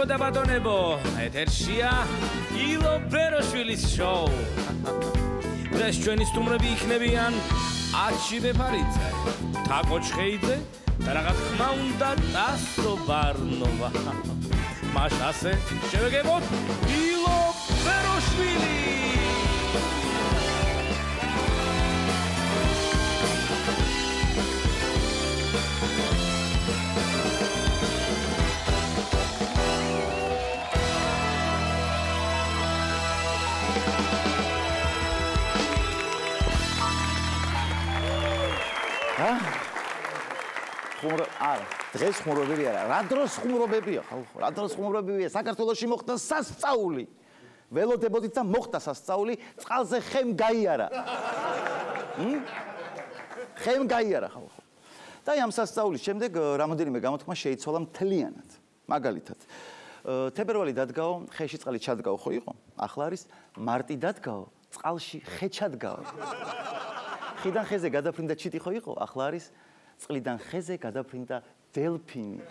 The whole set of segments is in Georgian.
გოგო და ბატონებო, ეთერშია ილო ბეროშვილის შოუ. დღეს ჩვენი სტუმრები იქნებიან აცი ბეფარიძე, თაკო ჩხეიძე და რა თქმა უნდა ტასო ბარნოვა. მას ასე შევეგებოთ ილო ბეროშვილი. დღეს ხუმრობები არა, რა დროს ხუმრობებია ხალხო, რა დროს ხუმრობებია, საქართველოში მოხდა სასწაული. ველოდებოდით და მოხდა სასწაული, წყალზე ხემ გაიარა. ხემ გაიარა ხალხო. და ამ სასწაულის შემდეგ რამოდენიმე გამოთქმა შეიცვალა მთლიანად. მაგალითად, თებერვალი დადგაო, ხეში წყალი ჩადგაო ხო იყო? ახლა არის მარტი დადგაო, წყალში ხე ჩადგაო. ხიდან ხეზე გადაფრინდა ჩიტი ხო იყო? ახლა არის წყლიდან ხეზე გადაფრინდა დელფინი.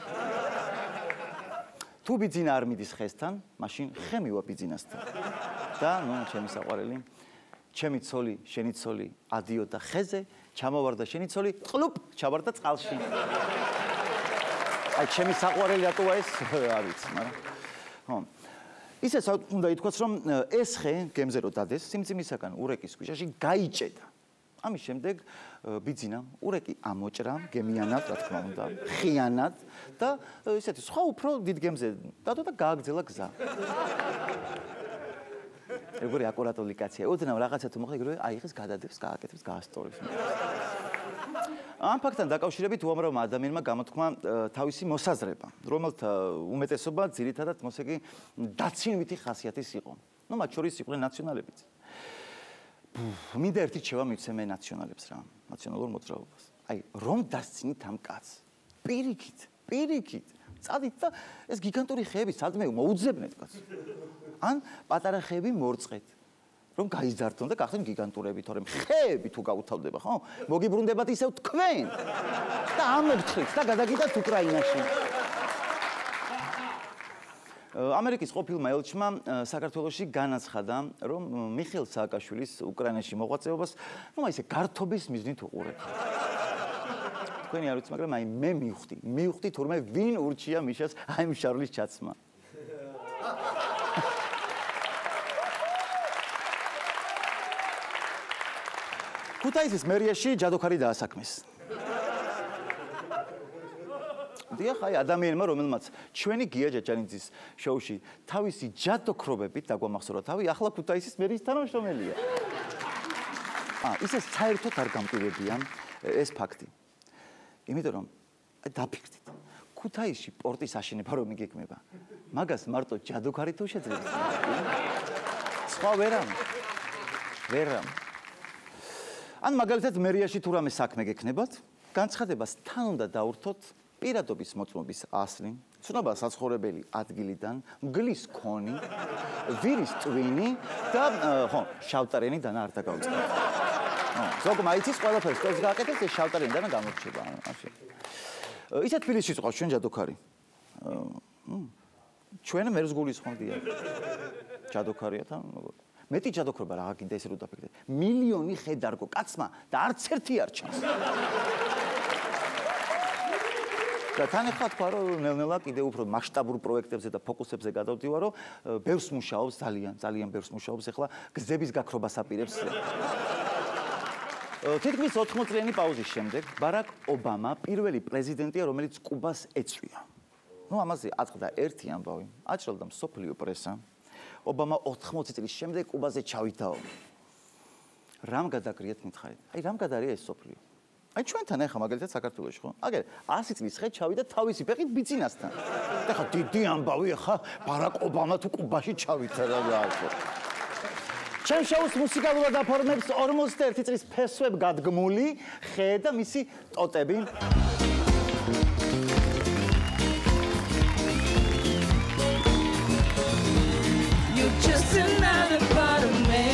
თუ ბიძინა არ მიდის ხესთან, მაშინ ხე მივა ბიძინასთან. და ჩემი საყვარელი, ჩემი ცოლი, შენი ცოლი ადიოდა ხეზე, ჩამოვარდა შენი ცოლი, ყლუპ, ჩავარდა წყალში. აი ჩემი საყვარელი რატოა ეს? არ ვიცი, მაგრამ ხო. ისე უნდა ითქვას, რომ ეს ხე გემზე რო დადეს, სიმძიმისაგან ურეკის ქვიშაში გაიჭედა. ამის შემდეგ ბიძინამ ურეკი ამოჭრა გემიანად, რა თქმა უნდა, ხიანად და ისეთი სხვა უფრო დიდ გემზე დადო და გააგრძელა გზა. როგორი აკურატული კაცია. ოდნავ რაღაცა თუ მოხდა, ეგრევე აიღეს, გადადებს, გააკეთებს, გაასწორებს. ამ ფაქტთან დაკავშირებით უამრავმა ადამიანმა გამოთქმა თავისი მოსაზრება, რომელთა უმეტესობა ძირითადად მოსე კი დაცინვითი ხასიათის იყო. მათ შორის იყვნენ ნაციონალებიც. მინდა ერთი რჩევა მივცემე ნაციონალებს რა, ნაციონალურ მოძრაობას. აი, რომ დასცინით ამ კაცს. პირიქით. წადით და ეს გიგანტური ხეები სადმე მოუძებნეთ კაცს. ან პატარა ხეები მორწყეთ. რომ გაიზარდონ და გახდნენ გიგანტურები, თორემ ხეები თუ გაუთავდება, ხო? მოგიბრუნდებათ ისევ თქვენ. და ამოგთხრით და გადაგიდათ უკრაინაში. ამერიკის ყოფილმა ელჩმა საქართველოში განაცხადა, რომ მიხეილ სააკაშვილის უკრაინაში მოღვაწეობას, ისე გართობის მიზნით უყურებთ. თქვენი არ ვიცი, მაგრამ მე მივხვდი თურმე ვინ ურჩია მიშას აი ამ შარლის ჩაცმა. ქუთაისის მერიაში ჯადოქარი დაასაქმეს. დიახ, აი ადამიანმა, რომელმაც ჩვენი გია ჯაჯანიძის შოუში თავისი ჯადოქრობებით დაგვამახსოვრა თავი, ახლა ქუთაისის მერიის თანამშრომელია. ისე საერთოდ არ გამპირებია ეს ფაქტი. იმიტომ რომ დაფიქრდით, ქუთაისში პორტის აშენება რომ იგეგმება, მაგას მარტო ჯადოქარი თუ შეძლებს. სხვა ვერამ. ან მაგალითად მერიაში თუ რამე საქმე გექნებათ, განცხადებას თან უნდა დაურთოთ პირადობის მოწმობის ასლი, ცნობა საცხოვრებელი ადგილიდან, მგლის ქონი, ვირის ტვინი და შავტარენი დანა არ დაგავიწყოთ. ზოგმა იცის ყველაფერს სწორს გააკეთებს, ეს შავტარენი დანა გამორჩება. ისე თბილისში ყავს ჩვენ ჯადოქარი. ჩვენ მერს გულისხმობდია. ჯადოქარია თან მეტი ჯადოქრობა რა გინდა ესე რო დაფიქრდეთ. მილიონი ხე დარგო კაცმა და არც ერთი არ ჩანს. და თან ახლა თქვა რომ ნელ-ნელა კიდე უფრო მასშტაბურ პროექტებზე და ფოკუსებზე გადავდივარ, რომ ბევრს მუშაობს, ძალიან ბევრს მუშაობს ახლა გზების გაქრობას აპირებს. თითქმის 80 წლიანი პაუზის შემდეგ ბარაკ ობამა პირველი პრეზიდენტია, რომელიც კუბას ეწვია. ამაზე აწყდა ერთი ამბავი, აჭრელდა მსოფლიო პრესა. ობამა 80 წლის შემდეგ კუბაზე ჩავითაო. რამ გადაკრიათ მითხარით? აი რამ გადარია ეს სოფლიო? აი ჩვენთან ახლა მაგალითად საქართველოში ხო? აგერ 100 წლის ხე ჩავიდა თავისი ფეხით ბიძინასთან. ეხლა დიდი ამბავი ახლა ბარაკ ობამა თუ კუბაში ჩავითა რა გააკეთე. ჩემ შოუს მუსიკალურად აფორმებს 41 წლის ფესვებ გადგმული ხე და მისი ტოტები. Just another part of me.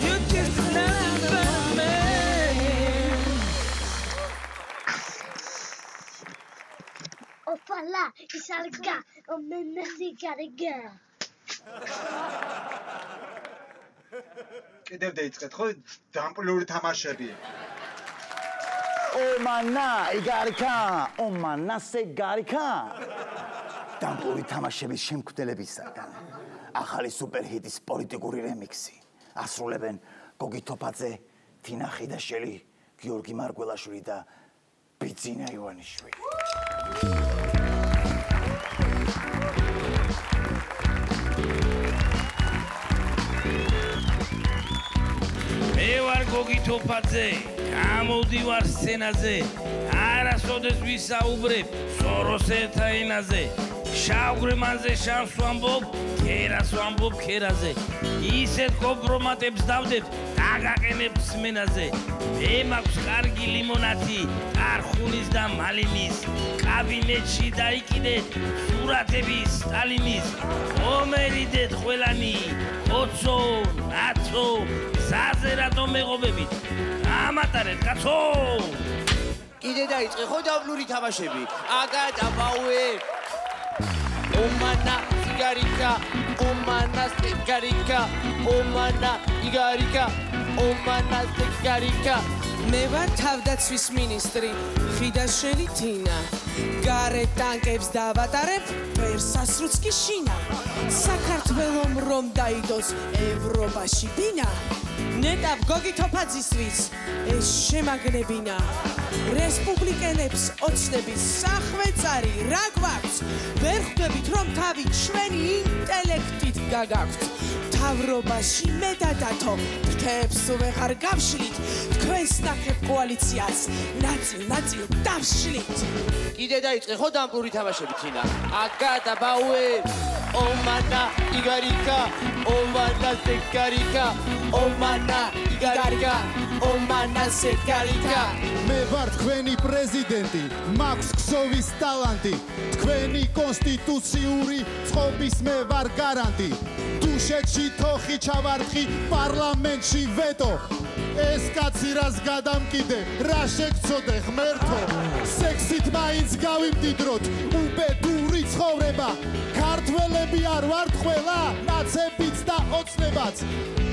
You're just another part of me. სარგა მენასიკარგა კიდევ დაიწყეთ ხო დამპლიური თამაშები ომანა იგარიკა ომანასე გარიკა დამპლური თამაშების შემქმნელებისგან ახალი სუპერჰიტის პოლიტიკური რემიქსი ასრულებენ გოგი თოფაძე თინა ხიდაშელი გიორგი მარგველაშვილი და ბიძინა ივანიშვილი მე ვარ გოგი თოფაძე გამოვდივარ სცენაზე არასოდეს ვისაუბრებ სოროს ერთა ენაზე შავგრემანზე შავს ვამბობ ქერას ვამბობ ქერაზე ისეთ კომპრომატებს დავდებ დაგაყენებ სმენაზე მე მაქვს კარგი ლიმონათი არხუნის და მალინის კაბინეტში დაიკიდე სურათები სტალინის ომერიდეთ ყველანი ოცო ნაცო ზაზე რატომ მეღობებით ამატარეთ კაცო კიდე დაიწყე ხო დაბლური თამაშები აგატა ბაუე ომანა იგარიკა ომანა იგარიკა ომანა იგარიკა ომანა იგარიკა მე ვარ თავდაცვის მინისტრი ხიდაშელი თინა გარეთ ტანკებს დავატარებ ვერსასრუც კი შინა საქართველომ რომ დაიდოს ევროპაში ბინა ნეტავ გოგი თოფაძისთვის ეს შემაგნებინა რესპუბლიკელებს ოცნების სახვეწარი რა გვაქვს ვერ ხვდებით რომ თავი ჩვენი ინტელექტით გაგაქვთ თავრობაში მე და დათო ფრთებს ვეღარ გავშლით თქვენს ნახებ კოალიციას ნაწილ დავშლით კიდე დაიწყე ხო დამპლური თამაშები თინა აგატა ბაუე ომანა იგარიკა ომანა იგარიკა ომანა იგარიკა ომანა იგარიკა მე ვარ თქვენი პრეზიდენტი მაქვს ქსოვის ტალანტი თქვენი კონსტიტუციური წყობის მე ვარ გარანტი დუშეთში თოხი ჩავართხი პარლამენტში ვეტო ეს კაცი რას გადამკიდე რა შეგწოდე ღმერთო სექსით მაინც გავიმდიდროთ უბედური ცხოვრება ქართველები არ ვართ ყველა ნაცებიც და ოცნებაც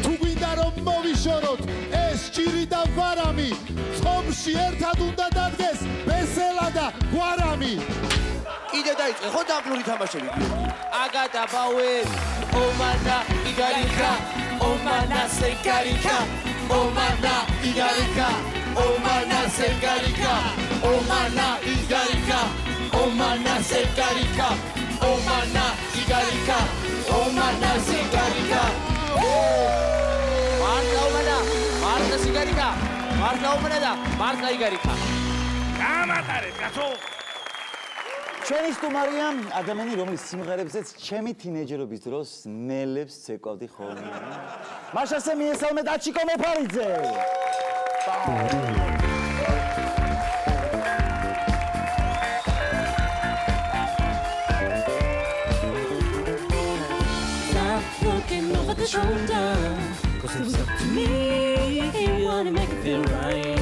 თუ გვინდა რომ მოვიშოროთ ეს ჭირი და ვარამი ცხომში ერთად უნდა დადგეს ბესელა და გვარამი კიდე დაიწყე ხო დამპლური თამაშები აგატა ბაუე ომანა იგარიკა ომანა იგარიკა ომანა იგარიკა ომანა იგარიკა ომანა იგარიკა ომანა იგარიკა ომანა იგარიკა ომანა იგარიკა მარკა იგარიკა მარკა ომანა და მარკა იგარიკა გამატარეთ კაცო ჩვენი სტუმარია ადამიანი რომლის სიმღერებზეც ჩემი თინეიჯერობის დროს ნელებს ცეკვავდი ხოლმე მაშასე მიესალმეთ აჩიკო მეფარიძე Looking over the shoulder, 'cause it's up to me. You wanna make it feel right.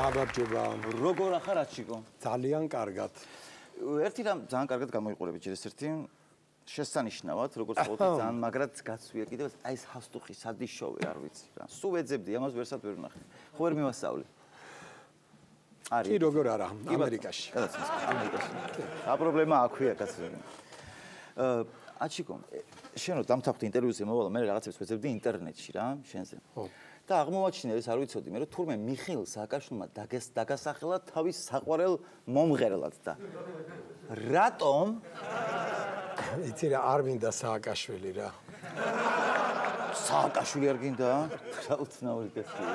გამარჯობა როგორ ახარ აჩიკო ძალიან კარგად ერთი რამ ძალიან კარგად გამოიყურებით ეს ერთი შესანიშნავად როგორც ყოველთვის ძალიან მაგრად გაცვია კიდევ აი ეს ჰასტუხი სადიშოვე არ ვიცი რა სულ ეძებდი ამას ვერსად ვერ ვნახე ხო ვერ მივასწავლე კი როგორ არა ამერიკაში რა პრობლემა აქვია კაცო აჩიკო შენ რო დამთავრდი ინტერვიუზე მოვალ მე რაღაცებს ვეძებდი ინტერნეტში რა შენზე ხო და აღმოაჩინე ეს არ ვიცოდი მე რომ თურმე მიხეილ სააკაშვილმა დაგასახელა თავის საყვარელ მომღერლად და რატომ იცი რა არ მინდა სააკაშვილი რა სააკაშვილი არ გინდა რა უცნაური კაცია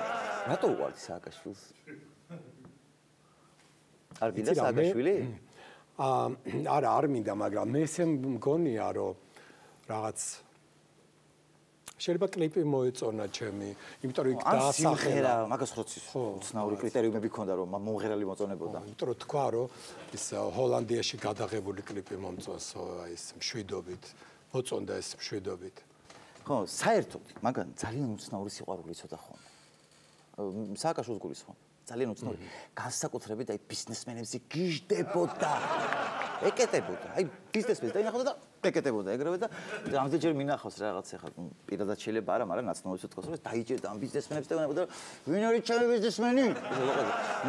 რატო უყვარდი სააკაშვილს არ გინდა სააკაშვილი არა არ მინდა მაგრამ მე ესე მგონია რომ რაღაც შეიძლება კლიპი მოეწონა ჩემი, იმიტომ რომ იქ დაასახელა. მაგას ხოცის უცნაური კრიტერიუმები ქონდა რომ მომღერალი მოწონებოდა. იმიტომ რომ თქვა რომ ის ჰოლანდიაში გადაღებული კლიპი მომწონს აი ეს მშვიდობით, მოწონდა ეს მშვიდობით. ხო, საერთოდ, მაგან ძალიან უცნაური სიყვარული ცოტა ხომ. სააკაშვილს გულისხმობ. ძალიან უცნაური. განსაკუთრებით აი ბიზნესმენებზე გიждდებოდა. ეკეტებოდა. აი ბიზნესმენს დაინახავდა და ეკეტებოდა ეგრევე და ამდენჯერ მინახავს რაღაც ახლა პირადად შეიძლება არა, მაგრამ ნაცნობებს უთქვას რომ დაიჭერდა ამ ბიზნესმენებს და ვინაიდან ვინ არის ჩემი ბიზნესმენი?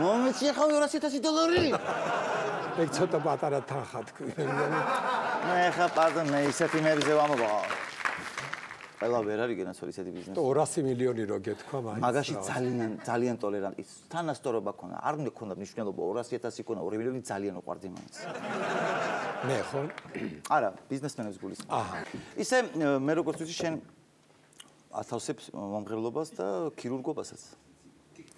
მომეცი ხავ $200,000. ეგ ცოტა პატარა თანხა თქვი. მე ხა პარდონ მე ისეთი მებზე ვამბობ. ყველა ვერ არის გენაცვალ ისეთი ბიზნესი. 200 მილიონი რო გეთქვა მაინც. მაგაში ძალიან ტოლერანტი. თანასწორობა ქონა. არ უნდა ქონდა მნიშვნელობა 200,000 ქონა 2 მილიონი ძალიან უყვარდი მაინც. მე ხო? არა, ბიზნესმენებს გულისხმობ. აჰა. ისე მე როგორც ვიცი შენ ათავსებს მომღერლობას და ქირურგობასაც.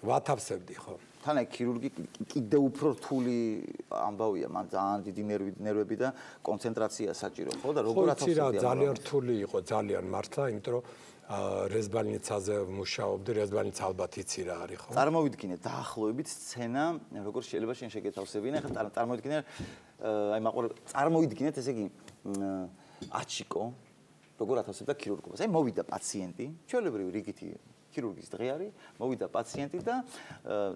ვათავსებდი ხო? თან აი ქირურგი კიდევ უფრო რთული ამბავია, მან ძალიან დიდი ნერვები და კონცენტრაცია საჭირო, ხო და როგორ ათავსებდი? ძალიან რთული იყო, ძალიან მართლა, იმიტომ რომ რეზბანიცაზე მუშაობდი, რეზბანიცა ალბათ იცი რა არის, ხო? წარმოვიდგინე დაახლოებით სცენა, როგორ შეიძლება შენ შეგეთავსებინე, ახლა წარმოვიდგინე აი წარმოვიდგინეთ ესე იგი აჩიკო როგორ ათავსებდა ქირურგობას. აი მოვიდა პაციენტი, ჩვეულებრივი რიგითი ქირურგის დღე არის, მოვიდა პაციენტი და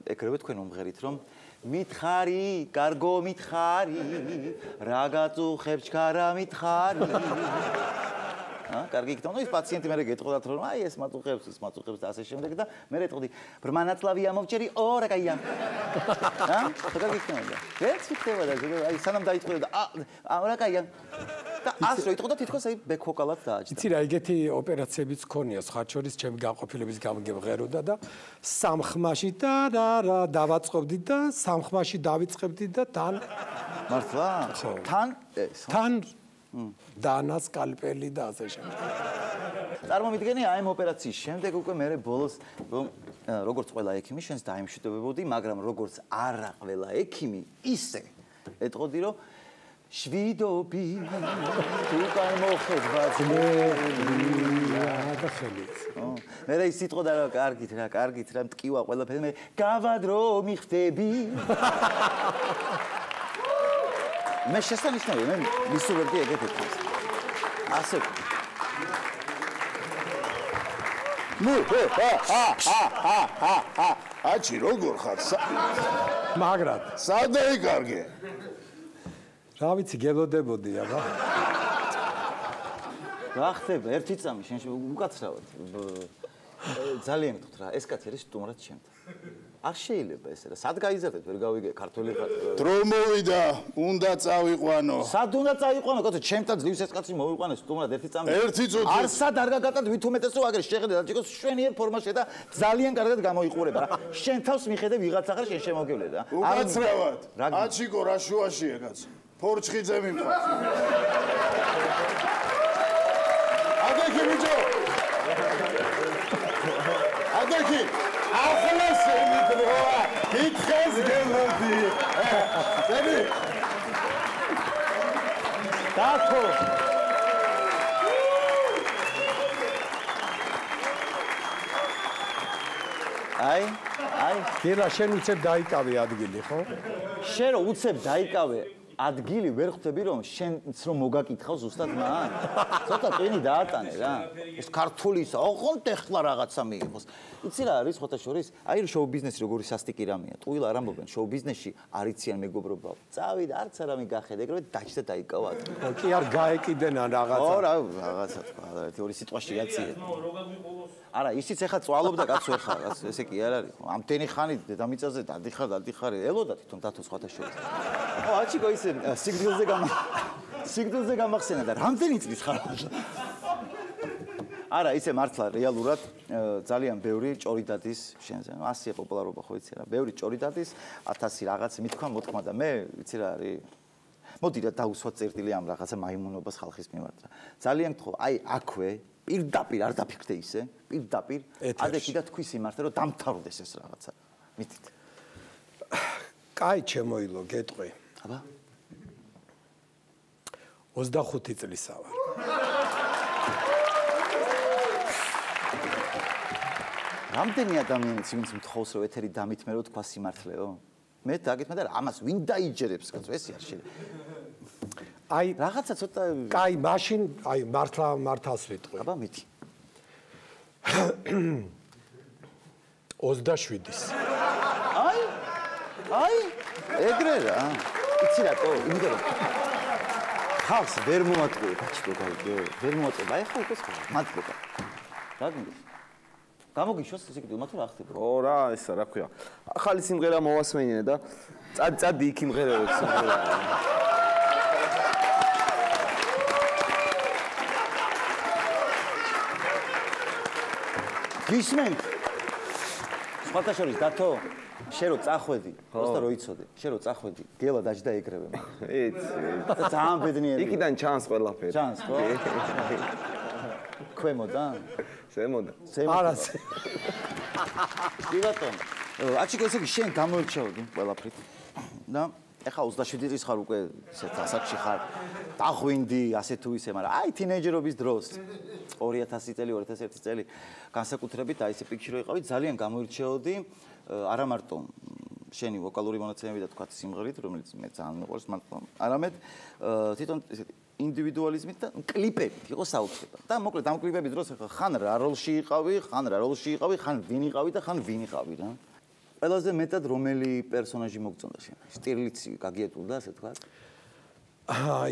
ეკრებეთ თქვენ უმღერით რომ მითხარი, კარგო მითხარი, რა გაწუხებს ჩქარა მითხარი. კარგი იქნება, ის პაციენტი მე გეტყოდათ რომ აი ეს მაწუხებს და ასე შემდეგ და მე ეტყოდი ბრმანაცლავი ამოვჭერი, რა კაია. კარგი იქნება. ეს იქნება და აი სანამ დაიწყო და რა კაია. და ასე რომ იტყოდა თითქოს აი ბექოკალად დააჭდა. იცი რა, ეგეთი ოპერაციებიც ქონია, ხაჩორის ჩემი გაყოფილების გამო გემღეროდა და სამხმაში და რა დავაწყობდი და სამხმაში დავიწყებდი და თან მართლა? თან დანა სკალპელი და ასე შემდეგ. წარმოვიდგენი აი ამ ოპერაციის შემდეგ უკვე მე ბოლოს რომ როგორც ყველა ექიმი შენს დაიმშვიდობებოდი, მაგრამ როგორც არა ყველა ექიმი ისე ეტყოდი რომ შვიდობი თუ გამოხედვა ძმელია და ხელით. მე ის სიტყვა და კარგით რა მტკივა ყველაფერი მე გავადრო მიხდები. მე შესანიშნავია მე მისურვებდი ეგეთ ეთქოს. ასე აჩი როგორ ხარ? მაგრად სად დაიკარგე? რა ვიცი გელოდებოდი აბა. რა ხდება ერთი წამი შენ უკაცრავად. ძალიან გთხოვთ რა, ეს კაცი არის სტუმრად ჩემთან. არ შეიძლება ესე რა. სად გაიზარდეთ ვერ გავიგე ქართული დრო მოვიდა, უნდა წავიყვანო. სად უნდა წავიყვანო? კაცო, ჩემთან ძლივს ეს კაცი მოვიყვანე სტუმრად ერთი წამი. ერთი წუთი. არ სად არ გაგატარდ ვით უმეტესო აგერ შეხედე და ჭიქოს შვენიერ ფორმაში და ძალიან კარგად გამოიყურება რა. შენ თავს მიხედე ვიღაცა ხარ შენ შემოგევლე და. უკაცრავად. აჩიკო რა შუაშია კაცო. ფორჩხიძე მიმყავს. ადექი ბიჭო. ადექი. ახლა შემიძლია იქხეს გელოდი. წები. დაქო. აი კირა შენ უცებ დაიკავე ადგილი ხო? შენ რო უცებ დაიკავე ადგილი ვერ ხვდები რომ შენც რომ მოგაკითხავს ზუსტად მან. ცოტა ტვინი დაატანე რა. ეს ქართულისა, ოღონდ ეხლა რაღაცა მიიღოს. იცი რა არის ხოთა შორის? აი შოუ ბიზნესი როგორი სასტიკი რამეა. ტყუილ არ ამბობენ შოუ ბიზნესში არიციან მეგობრობა. წავიდა არც არა მიგახედე, ეგრევე დაჭდა დაიკავა. კი არ გაეკიდენ ან რაღაცა. ო რა რაღაცა თქვა, ერთი ორი სიტყვაში გაციეთ. არა, ისიც ეხა წვალობდა კაცო ეხა, ესე კი არ არის. ამდენი ხანი დედამიწაზე დადიხარ, ელოდა თვითონ დათოს ხოთა შორის. ო აჩიკო ისე სიგრძილზე გამახსენა და რამდენი წლის ხარ? არა, ისე მართლა რეალურად ძალიან ბევრი ჭორი დადის შენზე. ასია პოპულარობა ხო იცი რა. ბევრი ჭორი დადის, 1000 რაღაც მithქვა მოთქმა და მე ვიცი რა არის. მოდი რა დაუსვათ წერტილი ამ რაღაცა მაიმუნობას ხალხის მიმართ რა. ძალიან გთხოვ, აი აქვე პირდაპირ არ დაფიქრდე ისე, პირდაპირ ადექი და თქვი სიმართლე რომ დამთავრდეს ეს რაღაცა. მითით. კაი ჩემოილო გეტყვი. აბა 25 წლისა ვარ. რამდენი ადამიანიც ვინც მთხოვს რომ ეთერი დამითმე რომ თქვა სიმართლეო? მე დაგეთმე და ამას ვინ დაიჯერებს კაცო ეს არ შეიძლება. აი რაღაცა ცოტა კაი მაშინ აი მართავს ვიტყვი. აბა მითი. 27-ის. აი აი, ეგრე რა. იცი რატო? იმიტომ რომ ხალხს ვერ მოატყუე, ბაჭკო, გაიგე? ვერ მოატყუე. აი ხო იყოს ხალხი, მადლობა. რა გინდა? გამოგიშვას ესე კიდევ მათო რა ხდება? ო რა, ესა რა ქვია. ახალი სიმღერა მოვასმენინე და წადი იქ იმღერებო სიმღერა. გისმენთ? სხვათა შორის დათო, შენ რო წახვედი, просто რო იცოდე, შენ რო წახვედი, გელა დაჯდა ეგრევე მაგრამ. იცი. ძალიან ბედნიერი. იქიდან ჩანს ყველაფერი. ჩანს, ხო? ქვემოდან? ზემოდან. არა. კი ბატონო. აჩიკო ესე იგი შენ გამოირჩეოდი ყველაფრით. და ეხა 27 წლის ხარ უკვე ესეთ ასაკში ხარ. დაღვინდი ასე თუ ისე, მაგრამ აი თინეიჯერობის დროს 2000 წელი, 2001 წელი განსაკუთრებით აი ესე პიკში რო იყავი, ძალიან გამოირჩეოდი არა მარტო შენი ვოკალური მონაცემები და თქვა სიმღერით, რომელიც მე ძალიან მიყვარს, არამედ თვითონ ესეთი ინდივიდუალიზმით და კლიპებით იყო საუბრება. და მოკლედ ამ კლიპების დროს ხან რა როლში იყავი, ხან ვინ იყავი და ხან ვინ იყავი რა. ყველაზე მეტად რომელი პერსონაჟი მოგწონდა შენ? შტირლიცი გაგიეტულდა ასე თქვა?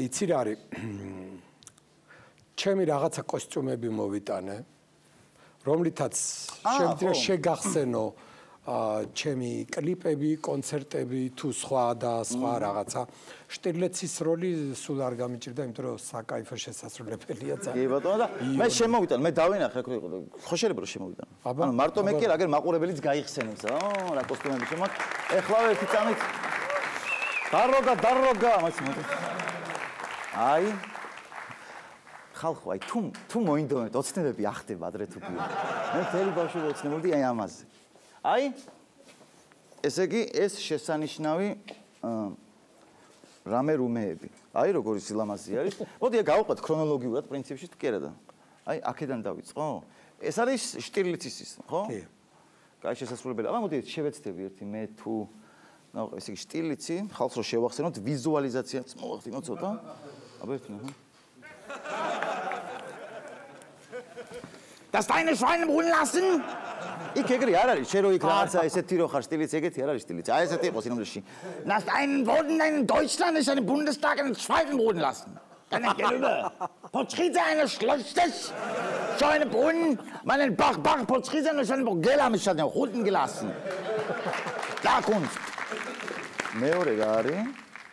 იცი რა არის? ჩემი რაღაცა კოსტიუმები მოვიტანე, რომლითაც შემიძლია შეგახსენო ჩემი კლიპები, კონცერტები თუ სხვა და სხვა რაღაცა. შტირლიცის როლი სულ არ გამიჭირდა, იმიტომ რომ საკაიფო შესასრულებელია ძალიან. კი ბატონო და მე შემოვიტან, მე დავინახე აქ იყო. ხო შეიძლება რომ შემოვიტან. ანუ მარტო მე კი რაგერ მაყურებელიც გაიხსენებს. რა კოსტიუმები შემოთ. ეხლა ერთი წამით დაროგა, მასიმო. აი ხალხო, აი თუ მოინდომეთ, ოცნებები ახდება ადრე თუ კი. მე მთელი ბავშვობა ოცნებობდი აი ამაზე. აი ესე იგი ეს შესანიშნავი რამე რუმეები. აი როგორი სილამაზე არის. მოდი გავყვეთ ქრონოლოგიურად პრინციპში თუ კი არა და. აი აქედან დავიწყო. ეს არის შტირლიცის, ხო? კი. კაი შესასრულებელი. აბა მოდი შევეცდები ერთი მე თუ ნახე ესე იგი შტირლიცი, ხალხს რო შევახსენოთ ვიზუალიზაციაც მოვახდინოთ ცოტა. აბა ერთი ნახე. Das deine Schweine brüllen lassen? იქ ეგრე არ არის, შენ რო იქ რაღაცა ესეთი რო ხარ სტილიც ეგეთი არ არის სტილიც. აი ესეთი იყო სინამდვილეში. Das deinen Boden in Deutschland ist eine Bundestag in Schweine brüllen lassen. Kann ich gelübe. Potschrize eine Schlechtes. So eine Brunnen, meinen Bach, Potschrize eine schöne Gela mich hat noch unten gelassen. Da Kunst. მეორე რა არის?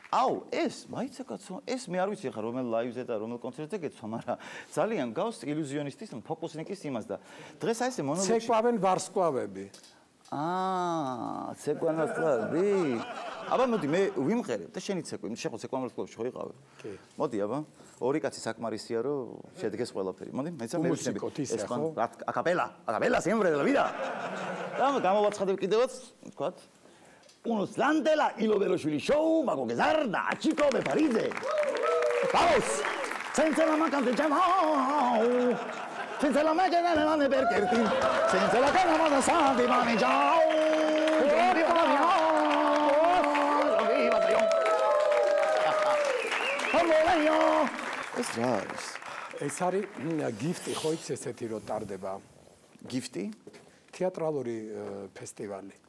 აუ, ეს მაიცა კაცო, ეს მე არ ვიცი ხა რომელ ლაივზე და რომელ კონცერტზე გეცვა, მაგრამ ძალიან გავს ილუზიონისტის, ფოკუსნიკის იმას და დღეს აი ესე მონოლოგი ცეკვავენ ვარსკვლავები. ცეკვავენ ვარსკვლავები. აბა მოდი მე ვიმღერებ და შენი ცეკვი, შეხო ცეკვავენ ვარსკვლავებში ხო იყავი? კი. მოდი აბა, ორი კაცი საკმარისია რომ შედგეს ყველაფერი. მოდი, მეცა მე ვისნები. ეს ხო? აკაპელა სიმღერა ვიდა. და გამოვაცხადებ კიდევაც, თქვათ Unos Landela y lo Veloshvili Show, Mago Gezarda, Chico de París. ¡Vamos! Senza la manca de Jamao. Senza la manca de la de Berkertin. Senza la cana de Santi Manijao. ეს არის გიფტი ხო იცი ესეთი რო ტარდება? გიფტი? თეატრალური ფესტივალი.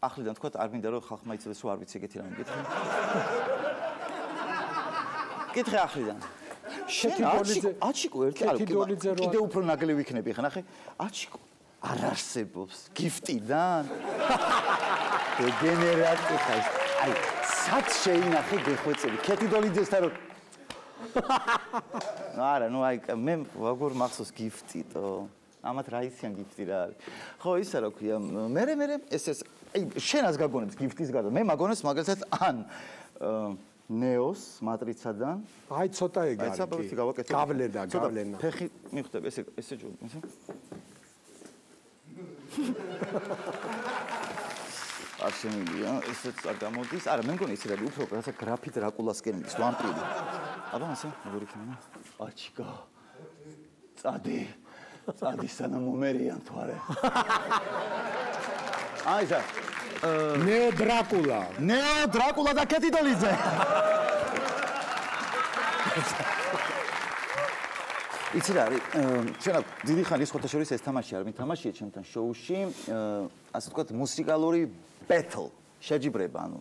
ახლიდან თქვა არ მინდა რომ ხალხმა იცოდეს რომ არ ვიცი ეგეთი რამე გითხრა. გითხრა ახლიდან. აჩიკო ერთი არ კიდე უფრო ნაკლები ვიქნები ხა ნახე. აჩიკო არ არსებობს გიფტიდან. დეგენერატი ხა ის. აი სად შეინახე გეხვეწები. ქეთიდოლიძესთან რომ არა ნუ აი მე ვაგორ მახსოვს გიფტიტო. ამათ რა იციან გიფტი რა არის. ხო ისა რა ქვია. მე ეს აი შენას გაგონებს გიფტის გარდა. მე მაგონებს მაგალითად ან ნეოს მატრიცადან. აი ცოტა ეგ არის. გავლენა. ფეხი მიხვდები ესე ჯო. არ შემიძლია ესეც არ გამოდის. არა მე მგონი იცი რა უფრო რაღაცა გრაფი დრაკულას გენდის ვამპირი. აბა ასე როგორ იქნება? აჩიკა. წადი სანამ მომერიან თვარე. აი ზა ნეო დრაკულა და ქეთიდოლიძე. იცი რა არის? ჩვენ დიდი ხანი სხვათა შორის ეს თამაში არ მითამაშია ჩემთან შოუში. ასე ვთქვათ მუსიკალური battle შეჯიბრება ანუ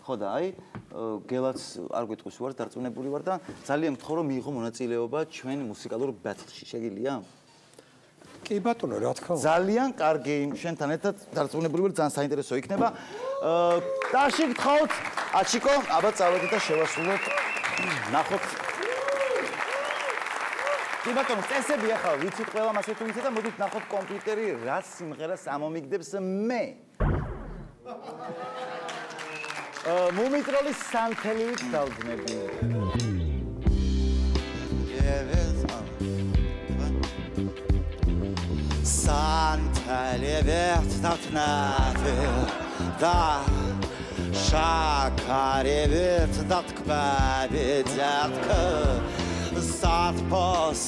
ხო და აი გელაც არ გვიტყვის ვარ დარწმუნებული ვარ და ძალიან გთხოვ რომ მიიღო მონაწილეობა ჩვენ მუსიკალურ ბეთლში შეგიძლია კი ბატონო რა თქმა უნდა ძალიან კარგი შენთან ერთად დარწმუნებული ვარ ძალიან საინტერესო იქნება დაში გთხოვთ აჩიკო აბა წავედით და შევასრულოთ ნახოთ კი ბატონო წესები ახლა ვიცით ყველა მასე თუ ვიცით და მოდით ნახოთ კომპიუტერი რა სიმღერას ამომიგდებს მე მუმიტროლის სანთელივით დავძნები სანთელივით დავთნები და შაქარივით დავთქმები ძათქ სათფოს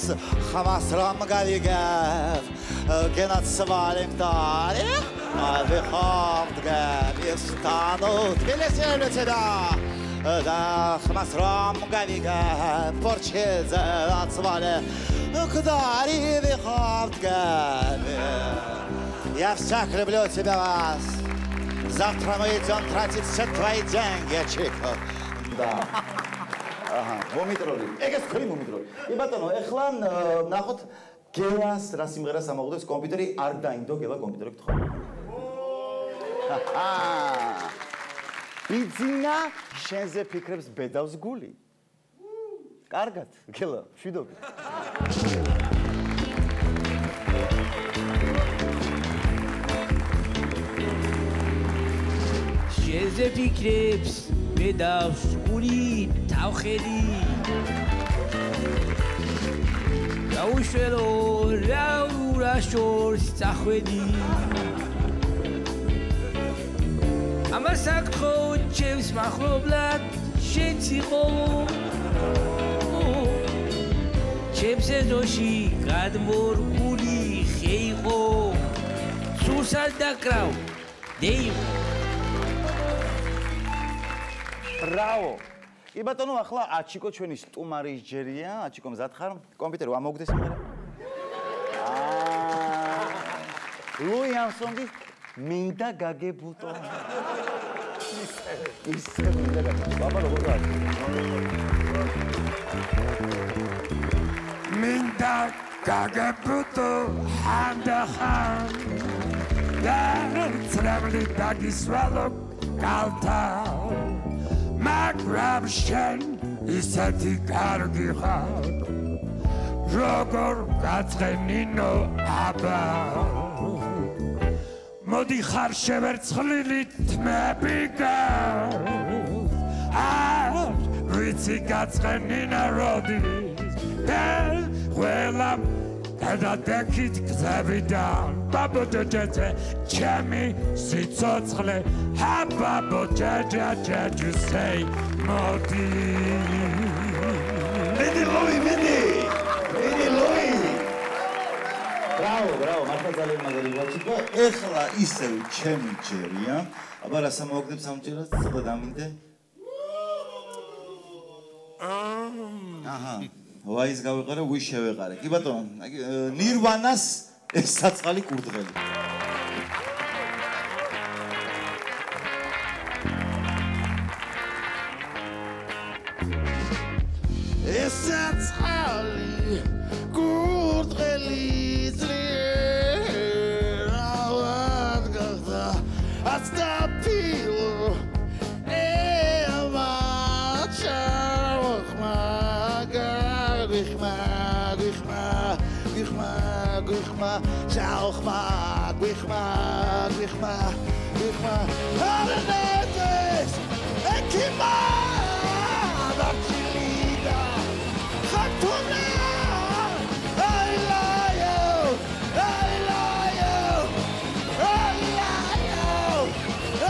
ხმას რომ გავიგებ გენაცვალებ დარი ვიხავთ გავისტანო თბილისელეცე და ხმას რომ გავიგებ პორჩეზე აცვალე кудари вихавт гаве я всяк люблю тебя вас завтра мы идем тратить все твои деньги чико да აჰა მომიტროლი ეგეც ხრი მომიტროლი კი ბატონო ეხლა ნახოთ გელას რა სიმღერას ამოღდებს კომპიუტერი არ დაინდო გელა კომპიუტერი გთხოვ ბიძინა შენზე ფიქრებს ბედავს გული კარგად გელა შვიდობი შენზე ფიქრებს ბედავს გული თავხედი გაუშვერო რა შორს წახვედი ამას აკთხო ჩემს მახლობლად შენც იყო ჩემს ეზოში გადმორგული ხე იყო სულსად დაკრავ დეივ ბრავო კი ბატონო ახლა აჩიკო ჩვენი სტუმარის ჯერია აჩიკო მზად ხარ კომპიუტერი ამოგდეს მერე ლუი ამსონგი მინდა გაგებუტო ისე მინდა გაგებუტო ბაბა როგორ ვარ მინდა გაგებუტო ხანდახან და ცრემლი დაგისვალო კალთა მაგრამ შენ ისეთი კარგი ხარ როგორ გაწყენინო აბა მოდი ხარ შევერცხლილი თმები ვიცი გაწყენინა როდის და ყველა დედადექით გზებიდან ბაბოჯეჯე ჩემი სიცოცხლე ბაბოჯეჯე say მოდი მიდი ლუი მიდი ლუი ბრავო მართლა ძალიან მაგარი ვაჩიკო ეხლა ისევ ჩემი ჯერია აბა რა სამოგდებს ამ ჯერას ცოტა დამინდე აჰა ვაის გავიყარე ვი შევეყარე კი ბატონო ნირვანას ეს საწყალი კურდღელი ეს საწყალი კურდღელი ძლიერად გახდა აცდაფილო Gwixma Haranetes Ekima Darchilida Khatuna I love you I love you I love you I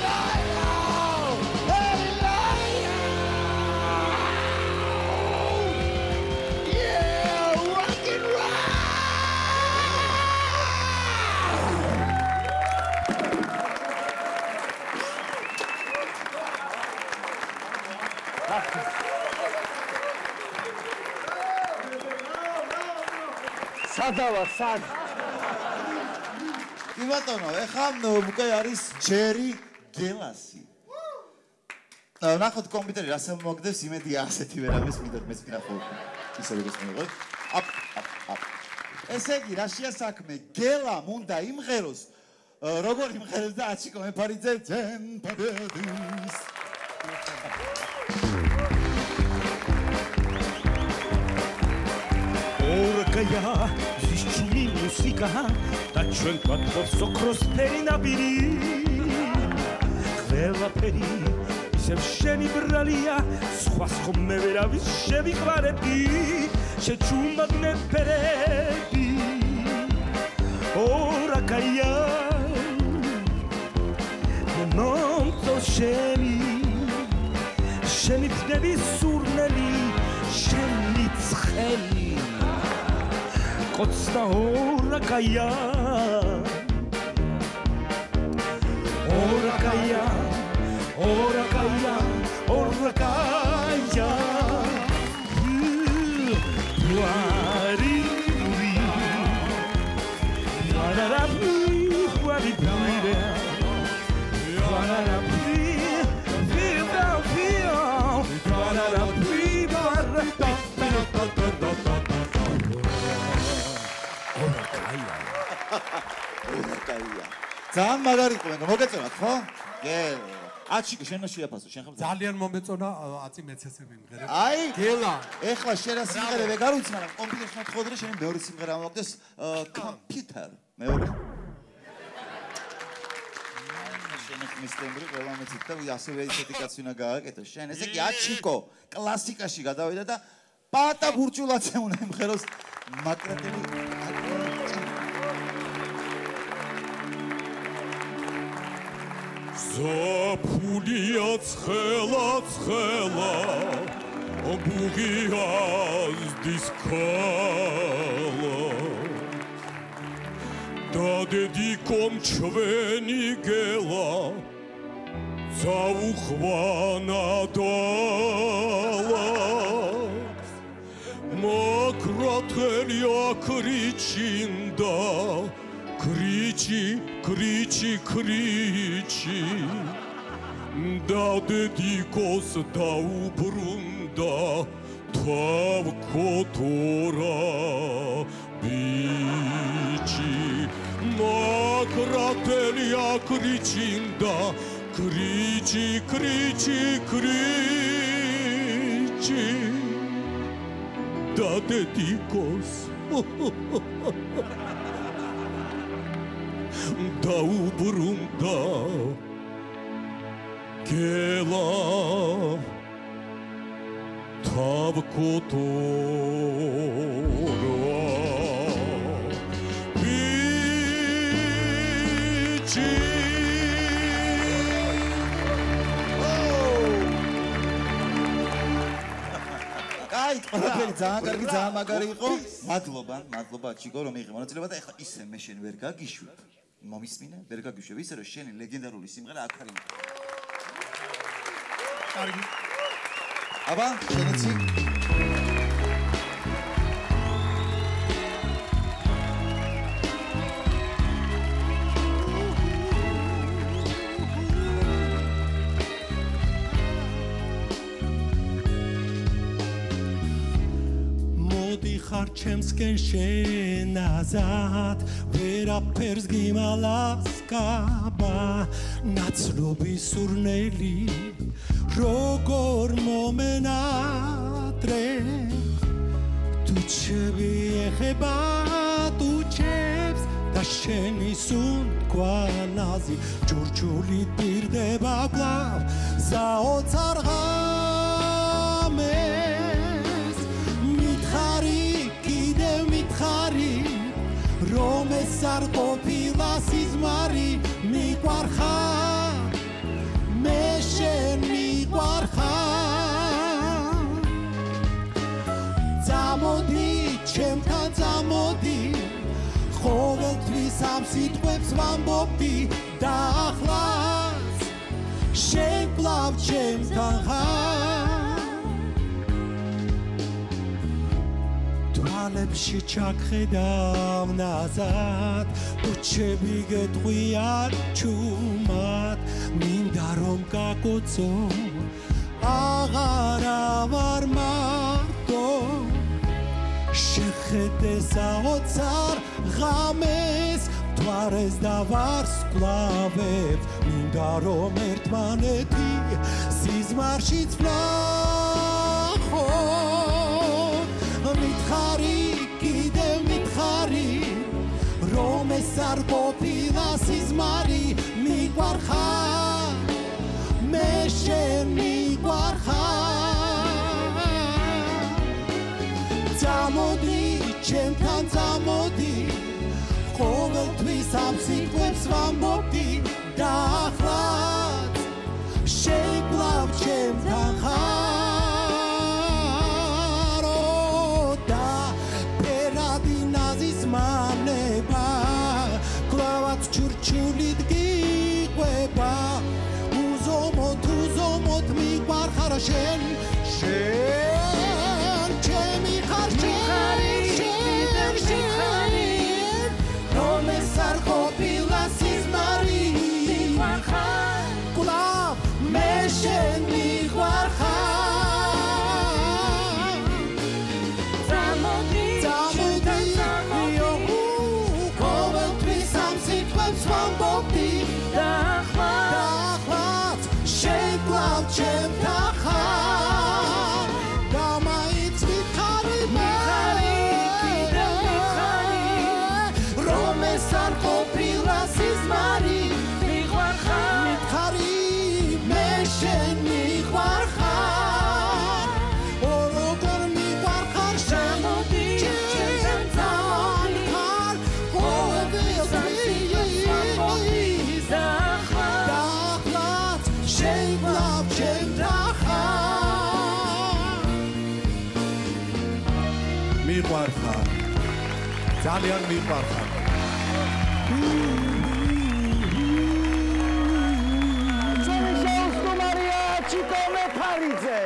love you I love you Yeah working right სადავა სად კი ბატონო, ეხლა უკვე არის ჯერი გელასი. ნახოთ კომპიუტერი რას მოგდებს, იმედია ასეთი ვერავის მიდოთ მეც მინახო. ისე როგორც მოგიყოთ. ესე იგი, რაშია საქმე? გელამ უნდა იმღეროს, როგორ იმღერებს და აჩიკო მეფარიძე ძენ პაბედის. ორკაია ზიშჩული მუსიკა და ჩვენ გვაქვს ოქროსფერი ნაბირი ყველაფერი ისევ შენი ბრალია სხვა ხომ ვერავის შევიყვარები შეჩუმადნე ფერები ორკაია მომწო შენი ფდები სურნელი შენი ცხელი Kotsta orakaya Orakaya Orakaya Orakaya Wari uri Wararabi Wari buire Wararabi Vida Vida Wararabi Wararabi ძალიან მაგარი იყო, მოგეწონათ, ხო? გელა. აჩიკო, შენ შეაფასო, შენ ხარ. ძალიან მომეწონა, აწი მეც ესე მიმღერე. აი, გელა. ეხლა შენ რა სიმღერე ვეგარ უცნარ, კომპიუტერს მოთხოვდი და შენ მეორე სიმღერა მოგდეს, კომპიუტერ. მეორე. შენ ხმისტემბრი ყველა მეცით და ასევე ისეთი კაცი უნდა გააკეთო. შენ ესე იგი აჩიკო, კლასიკაში გადავიდა და პატა ბურჭულაძე უნდა იმღეროს მაკრატელი. Zapulija ცხელა ბუღიას დისკალა დადედიკომ ჩვენი გელა წაუხვანა დალას მაკრატელი აკრიჩინდა Кричи, кричи, кричи, да дедикос да упрунда, тав котора бичи, макрателя кричинда, кричи, кричи, кричи, да дедикос. Da ubrunda Gela Tav kotora Bici აი, ყველაფერი ძალიან კარგი, ძალიან მაგარი იყო. მადლობა, მადლობა ჩიკო რომ მიიღე მონაწილეობა და ეხლა ისე მე შენ ვერ გაგიშვებ. მომისმინე, ვერ გაგიშვებ ისე რომ შენი ლეგენდარული სიმღერა აქ არის. კარგი. აბა, შენიცი. ხარ ჩემსკენ შენ აზად ვერაფერს გიმალასკაბა ნაცრობის სურნელი როგორ მომენატრე თუ ჩები ეხება თუ ჩებს და შენი სუნთქვანაზი ჯურჯული პირდება კლავ საოცარ ღამეს მითხარი რომ ეს არ ყოფილა სიზმარი მიყვარხარ მე შენ მიყვარხარ წამოდი ჩემთან წამოდი ყოველთვის ამ სიტყვებს ვამბობდი და ახლაც შენ კლავ ჩემთან ხარ თვალებში ჩაგხედავ ნაზად ბუჩები გეტყვიან ჩუმად მინდა რომ გაგოცო აღარა ვარ მარტო შეხედე საოცარ ღამეს თვარეს და ვარსკვლავებს მინდა რომ ერთმანეთი სიზმარშიც ვნახოთ მითხარი კიდევ მითხარი რომ ეს არ ყოფილა სიზმარი მიყვარხარ მე შენ მიყვარხარ წამოდი ჩემთან წამოდი ყოველთვის ამ სიტყვებს ვამბობდი და ახლაც შეკლავ ჩემთან ხარო და პერადი ნაზის მანება კლავაც ჩურჩულით გიყვება უზომოთ მიყვარხარ შენ ჩემი ხარ რომ ეს არ ყოფილა სიზმარი მიყვარხარ კლავ მე შენ მიყვარხარ წამოდი ყოველთვის ამ სიტყვებს ვამბობდი და ახლაც შეკლავ ჩემთან ხარ და მაინც მითხარი რომ ეს არ ყოფილა სიზმარი მიყვარხარ მითხარი მე შენ მიყვარხარ როგორ მიყვარხარ შემოდი ჩემთან ხარ ყოველთვის და ახლაც შეკლავ ჩემთან ხარ მიყვარხარ ძალიან მიყვარხარ ჩიკო მეფარიძე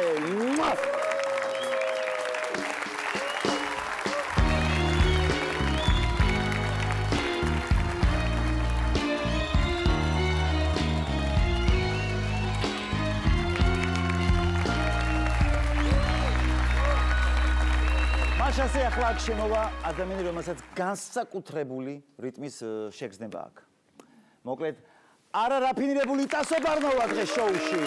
მაშასე ახლა აქ შემოვა ადამიანი რომელსაც განსაკუთრებული რიტმის შეგრძნება აქვს მოკლედ არა რაფინირებული ტასო ბარნოვა დღეს შოუში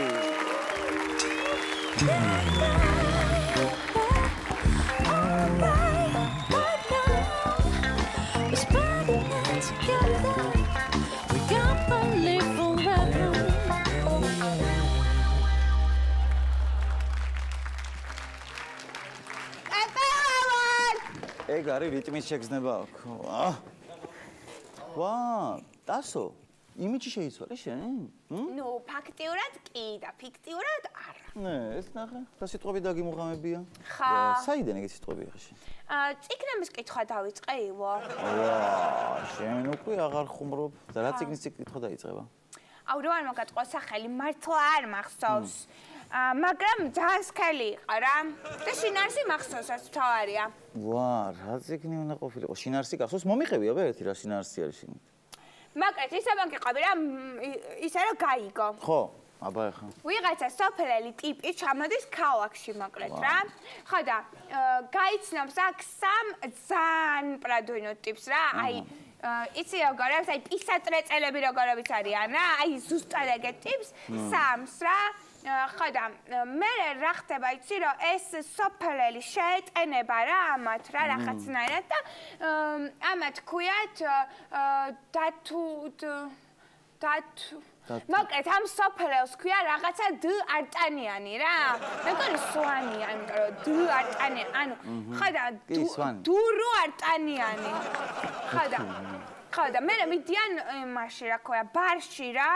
ეგ არის რიტმის შეგრძნება აქვს ვა ტასო იმიჯი შეიცვალე შენ? ნუ ფაქტიურად კი და ფიქტიურად არა. ნე, ეს ნახე, და სიტყვები დაგიმუღამებია. ხა. საიდან ეგ სიტყვები ხარ შენ? წიგნების კითხვა დავიწყე ილო. ვა, შენ უკვე აღარ ხუმრობ და რა წიგნის კითხვა დაიწყება? აუ რა არ მოგატყვა სახელი, მართლა არ მახსოვს. მაგრამ ძალიან სქელი იყო რა. და შინარსი მახსოვსაც თავარია. ვა, რა წიგნი უნდა ყოფილიყო? შინარსი გახსოვს? მომიყევი აბა ერთი რა შინარსი არის შენ? მაგრამ ისე მოგიყავი რა, ისე რა გაიგო. ხო, აბა ეხა. ვიღაცა სოფლელი ტიპი ჩამოდის ქალაქში მოკლედ რა. ხო და გაიცნობს აქ სამ ძალიან პრადვინო ტიპს რა. აი იცი როგორ არის, აი პისატრეწელები როგორიც არიან რა. აი ზუსტად ეგეთ ტიპს სამს რა. ხო და მე რა ხდება იცი რომ ეს სოფლელი შეეტენება რა ამათ რა რაღაცნაირად და ამათ ქვიათ დათუ მოკლედ ამ სოფლელს ქვია რაღაცა դ არტანიანი რა მეგონი სვანია იმიტომ რომ д არტანიანი ანუ ხო და დურო არტანიანი ხო და მე მიდიან იმაში რა ქვია ბარში რა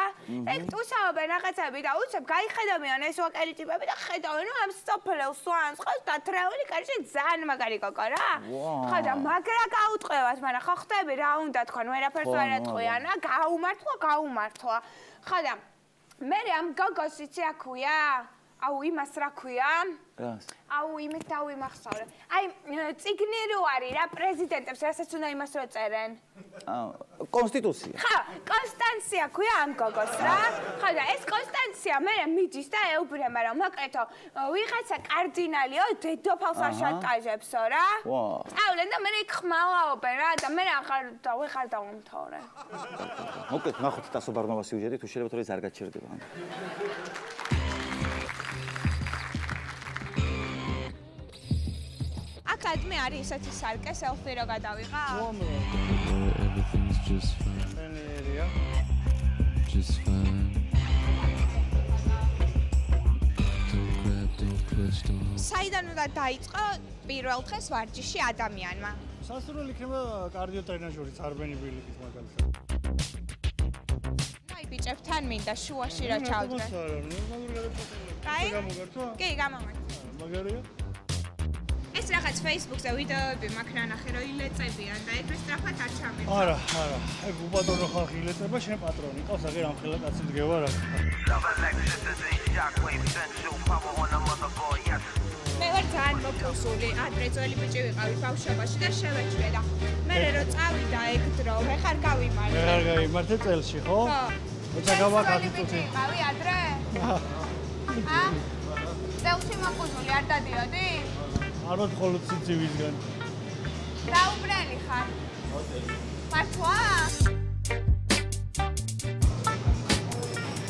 ეგ თუსაობენ რაღაცები და უცებ გაიხედავენ ეს ვაკელი ტიპები და ხედავენ რომ ამ სოფლელს სვანს ხო დათრეული კარში ძალიან მაგარი გოგო რა ხო და მაგრა გაუტყვევათ მაგრამ ხო ხტები რა უნდა თქვენ ვერაფერს ვერ ატყვიან რა გაუმართლა ხო და მე ამ გოგოს იცი აქვია აუ იმას რა ქვია? რას? აუ იმით დავიმახსოვრე. აი წიგნი რო არის რა პრეზიდენტებს რასაც უნდა იმას რო წერენ. კონსტიტუცია. ხა, კონსტანცია ქვია ამ გოგოს რა. ხა და ეს კონსტანცია მე მიდის და ეუბნება რომ მოკლედო ვიღაცა კარდინალიო დედოფალს აშანტაჟებსო რა. წავლენ და მე იქ ხმალაობენ რა და მე ვეღარ დავამთავრე. მოკლედ ნახოთ ტასო ბარნოვას სიუჟეტი თუ შეიძლება თორე არ გაჩერდება. აკადმი არის ისეთი სარკე სელფი რო გადავიღა? Everything's just fine. Just fine. Don't grab, don't push, don't. საიდან უნდა დაიწყო პირველ დღეს ვარჯიში ადამიანმა? სასურველი იქნება კარდიო ტრენაჟორი წარბენი ბილიკის მაგალითად. აი ბიჭებთან მინდა შუაში რა ჩავდრე. კაი? კი, გამომართვა. მაგარია? ეს რაღაც Facebook-ზე ვიდეოები მაქვს ნახე რომ ილეწებიან და ეგრე სწრაფად არ ჩამეწა. არა, ეგ უბადონო ხალხი ილეწება, შენ პატრონი ყავს, აგერ ამ ხელა კაცი დგება რა. მე ვარ ძალიან მოკუსული, ადრე ძველი ბიჭი ვიყავი ბავშვობაში და შევეჭრე და მე რო წავიდა ეგ დრო, მე ხარ გავიმართე. მე არ გავიმართე წელში, ხო? როცა გავაკეთე წუთი. ვიყავი ადრე? წელში მოკუსული არ დადიოდი? არა მხოლოდ სიცივისგან. დაუბრელი ხარ? მართლა?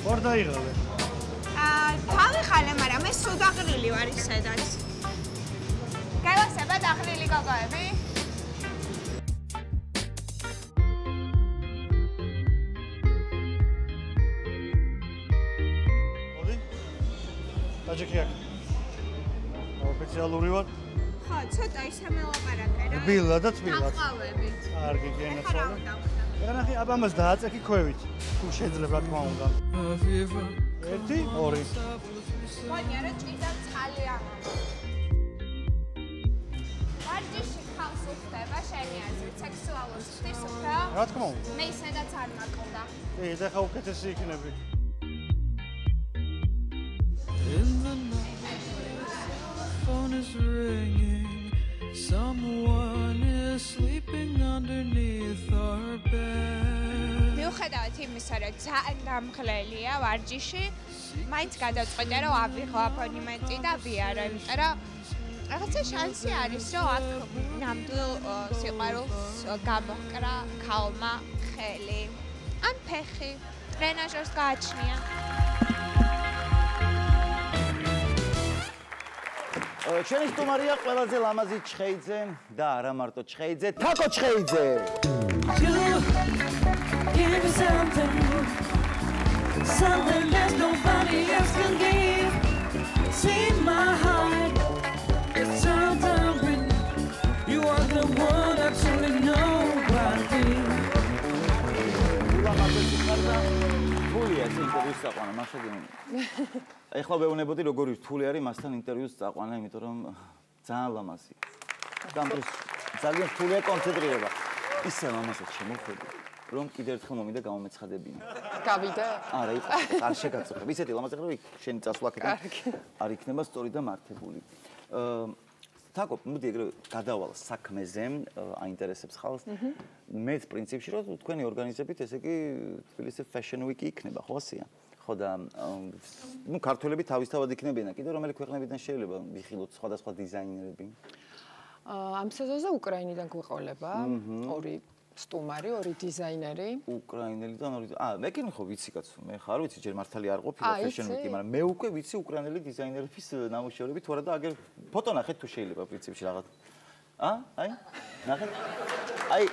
ვარ დაიღალე. დავიხალე, მაგრამ მე სულ დაღლილი ვარ ისედაც. გავასება დაღლილი გოგოები? მოდი. დაჯექი აქ. ოფიციალური ვარ. ხო, ცოტა ისე მელაპარაკე რა. ბილა და წვილად. აყვავებით. კარგი, გენაცვალე. ეხლა ამას დააწექი ქვევით. თუ შეიძლება, რა თქმა უნდა. 1 2 გონია რა ჭიდა წყალია. ვარჯიში ხავს უხდება შენი აზრით სექსუალურ სტილს უფრო? რა თქმა უნდა. მე ისედაც არ მაყდა. კი, ეს ახლა უკეთესი იქნები. Phone is ringing. Someone is sleeping underneath our bed. მიუხედავად იმისა, რომ ძალიან დამხლელია ვარჯიში, მაინც გადავწყვიტე, რომ ავიღო აბონემენტი და ვიარო, იმიტომ რომ რაღაცა შანსი არის, რომ აქ ნამდვილ სიყვარულს გამოჰკრა ქალმა ხელი. ან ფეხი, ტრენაჟერს გააჩნია. ჩვენი სტუმარია ყველაზე ლამაზი ჩხეიძე და არა მარტო ჩხეიძე, თაკო ჩხეიძე. Give me something, something that nobody else can give. See my heart, it's all done. You are the one I truly know nobody. ულამაზესი ხარ და თულია ეს ინტერვიუს წაყვანა, მაშინ. ეხლა ვეუბნებოდი როგორი რთული არის მასთან ინტერვიუს წაყვანა, იმიტომ რომ ძალიან ლამაზია. გამწროს ძალიან რთულია კონცენტრირება. ისე ლამაზად შემოხვედი, რომ კიდევ ერთხელ მომიდა გამომეცხადებინა. გავიდე? არა, იყო არ შეგაწუხებ. ისეთი ლამაზი ხარ, რომ შენი წასვლა აქედან არ იქნება სწორი და მართებული. თაკო, მოდი ეგრე გადავალ საქმეზე, აინტერესებს ხალხს. მეც პრინციპში რომ თქვენი ორგანიზებით, ესე იგი თბილისის Fashion Week-ი იქნება, ხო ასეა? ხო და ნუ ქართველები თავისთავად იქნებიან და კიდევ რომელი ქვეყნებიდან შეიძლება ვიხილოთ სხვადასხვა დიზაინერები? ამ სეზონზე უკრაინიდან გვეყოლება ორი სტუმარი, ორი დიზაინერი. უკრაინელიდან ორი. მე კი ხო ვიცი კაცო, მე ხარ ვიცი, ჯერ მართალი არ ყოფილა Fashion Week-ი, მაგრამ მე უკვე ვიცი უკრაინელი დიზაინერების ნამუშევრები თუ არა და აგერ ფოტო ნახეთ თუ შეიძლება პრინციპში რაღაც. აი, ნახეთ. აი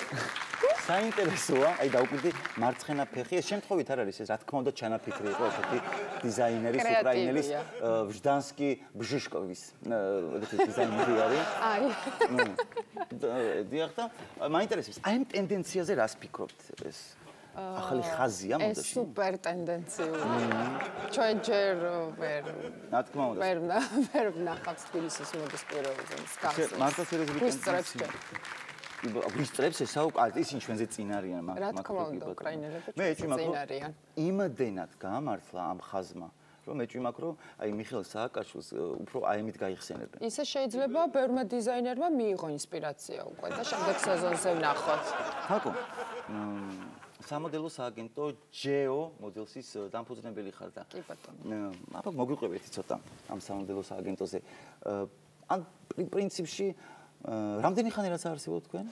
საინტერესოა, აი დაუკვირდი მარცხენა ფეხი, ეს შემთხვევით არ არის ეს, რა თქმა უნდა, ჩანაფიქრი იყო ესეთი დიზაინერის უკრაინელის ვჟდანსკი ბჟიშკოვის დიზაინერი არის. აი. ნუ დიახ და მაინტერესებს, აი ამ ტენდენციაზე რას ფიქრობთ ეს? ახალი ხაზია მოდაში. ეს სუპერ ტენდენციური. ჩვენ ჯერ ვერ რა თქმა უნდა. ვერ ვნახავთ თბილისის მოდის პირობებზე მსგავსს. მართლა სერიოზული ტენდენცია. ვისწრებს ესა ისინი ჩვენზე წინ არიან მაგ უკრაინელები მე წინ არიან იმდენად გამართლა ამ ხაზმა რომ მეჭვი მაქვს რომ აი მიხეილ სააკაშვილს უფრო აემით გაიხსენებენ. ისე შეიძლება ბევრმა დიზაინერმა მიიღო ინსპირაცია უკვე და შემდეგ სეზონზე ვნახოთ. თაკო სამოდელო სააგენტო ჯეო მოდელსის დამფუძნებელი ხარ და კი ბატონო. აბა მოგვიყვებით ცოტა ამ სამოდელო სააგენტოზე. ან პრინციპში რამდენი ხანი რაც არსებობთ თქვენ?